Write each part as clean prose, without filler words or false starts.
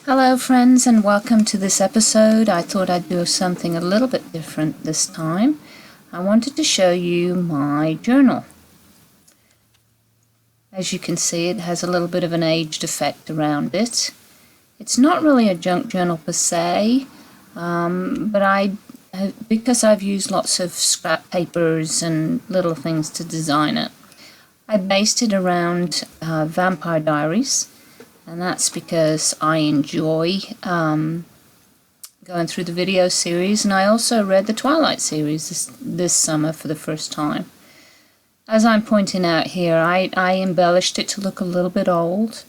Hello friends, and welcome to this episode. I thought I'd do something a little bit different this time. I wanted to show you my journal. As you can see, it has a little bit of an aged effect around it. It's not really a junk journal per se, but because I've used lots of scrap papers and little things to design it, I based it around Vampire Diaries. And that's because I enjoy going through the video series, and I also read the Twilight series this summer for the first time. As I'm pointing out here, I embellished it to look a little bit old.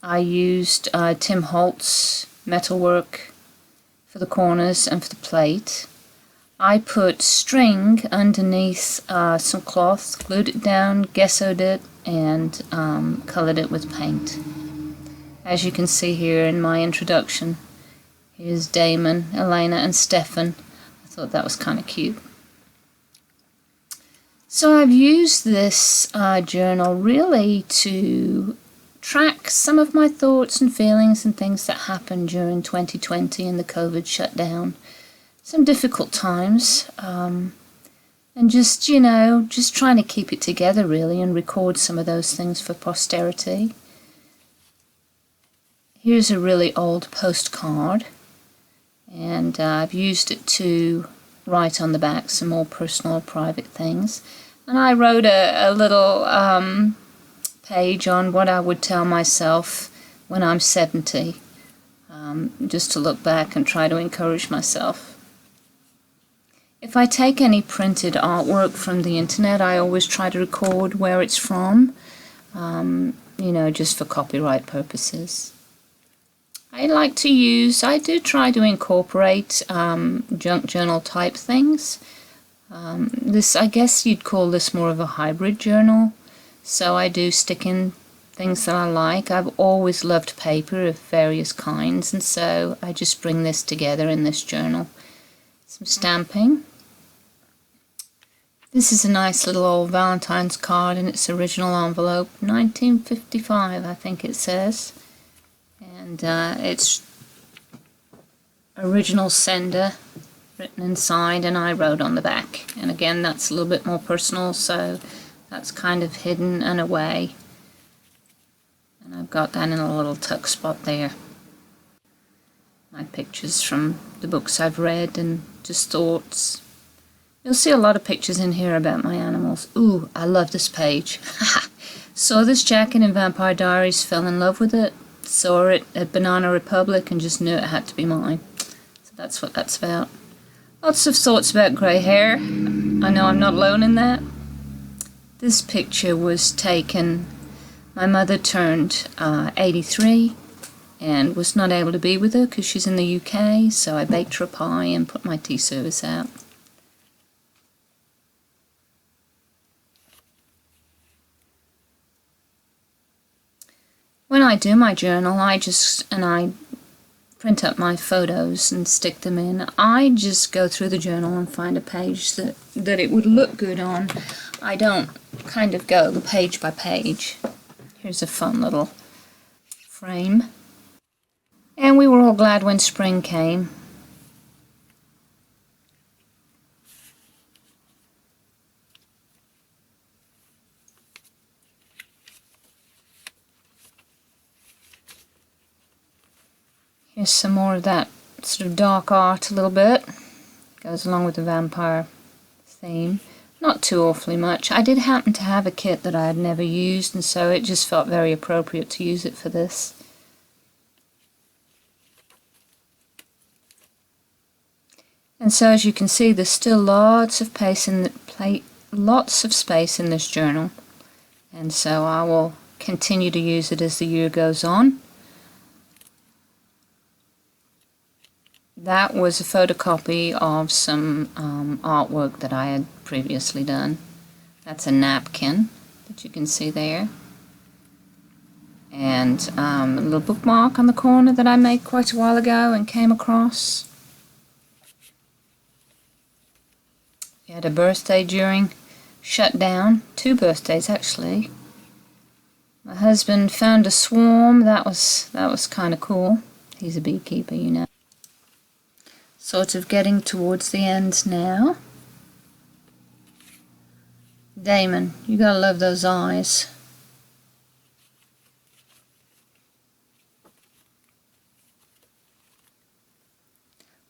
I used Tim Holtz metalwork for the corners and for the plate. I put string underneath some cloth, glued it down, gessoed it, and colored it with paint. As you can see here in my introduction, here's Damon, Elena, and Stefan. I thought that was kind of cute. So I've used this journal really to track some of my thoughts and feelings and things that happened during 2020 and the COVID shutdown. Some difficult times, and just trying to keep it together really and record some of those things for posterity. Here's a really old postcard, and I've used it to write on the back some more personal, private things. And I wrote a little page on what I would tell myself when I'm 70, just to look back and try to encourage myself. If I take any printed artwork from the internet, I always try to record where it's from, just for copyright purposes. I do try to incorporate junk journal type things. I guess you'd call this more of a hybrid journal. So I do stick in things that I like. I've always loved paper of various kinds, and so I just bring this together in this journal. Some stamping. This is a nice little old Valentine's card in its original envelope, 1955 I think it says. And it's original sender written inside, and I wrote on the back. And again, that's a little bit more personal, so that's kind of hidden and away. And I've got that in a little tuck spot there. My pictures from the books I've read and just thoughts. You'll see a lot of pictures in here about my animals. Ooh, I love this page. Saw this jacket in Vampire Diaries, fell in love with it. Saw it at Banana Republic and just knew it had to be mine. So that's what that's about. Lots of thoughts about grey hair. I know I'm not alone in that. This picture was taken, my mother turned 83 and was not able to be with her because she's in the UK, so I baked her a pie and put my tea service out. When I do my journal, I print up my photos and stick them in. I just go through the journal and find a page that it would look good on. I don't kind of go page by page. Here's a fun little frame. And we were all glad when spring came. Here's some more of that sort of dark art a little bit. Goes along with the vampire theme. Not too awfully much. I did happen to have a kit that I had never used, and so it just felt very appropriate to use it for this. And so as you can see, there's still lots of space in this journal. And so I will continue to use it as the year goes on. That was a photocopy of some artwork that I had previously done. That's a napkin that you can see there. And a little bookmark on the corner that I made quite a while ago and came across. We had a birthday during shutdown, 2 birthdays actually. My husband found a swarm. That was kind of cool. He's a beekeeper, you know. Sort of getting towards the end now. Damon, you gotta love those eyes.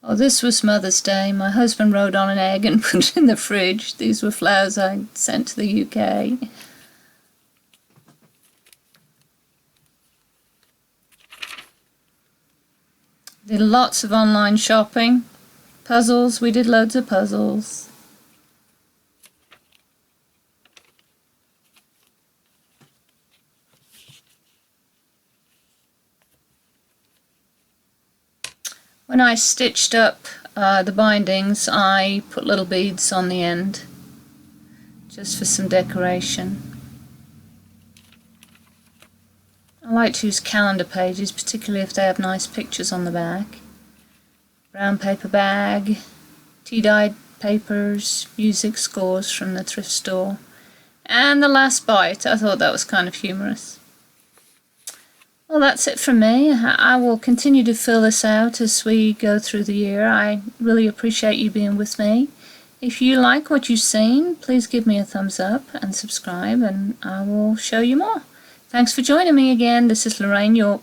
Oh, this was Mother's Day. My husband wrote on an egg and put it in the fridge. These were flowers I sent to the UK. Did lots of online shopping. Puzzles, we did loads of puzzles. When I stitched up the bindings, I put little beads on the end, just for some decoration. I like to use calendar pages, particularly if they have nice pictures on the back. Brown paper bag, tea-dyed papers, music scores from the thrift store. And the last bite, I thought that was kind of humorous. Well, that's it from me. I will continue to fill this out as we go through the year. I really appreciate you being with me. If you like what you've seen, please give me a thumbs up and subscribe, and I will show you more. Thanks for joining me again. This is Lorraine York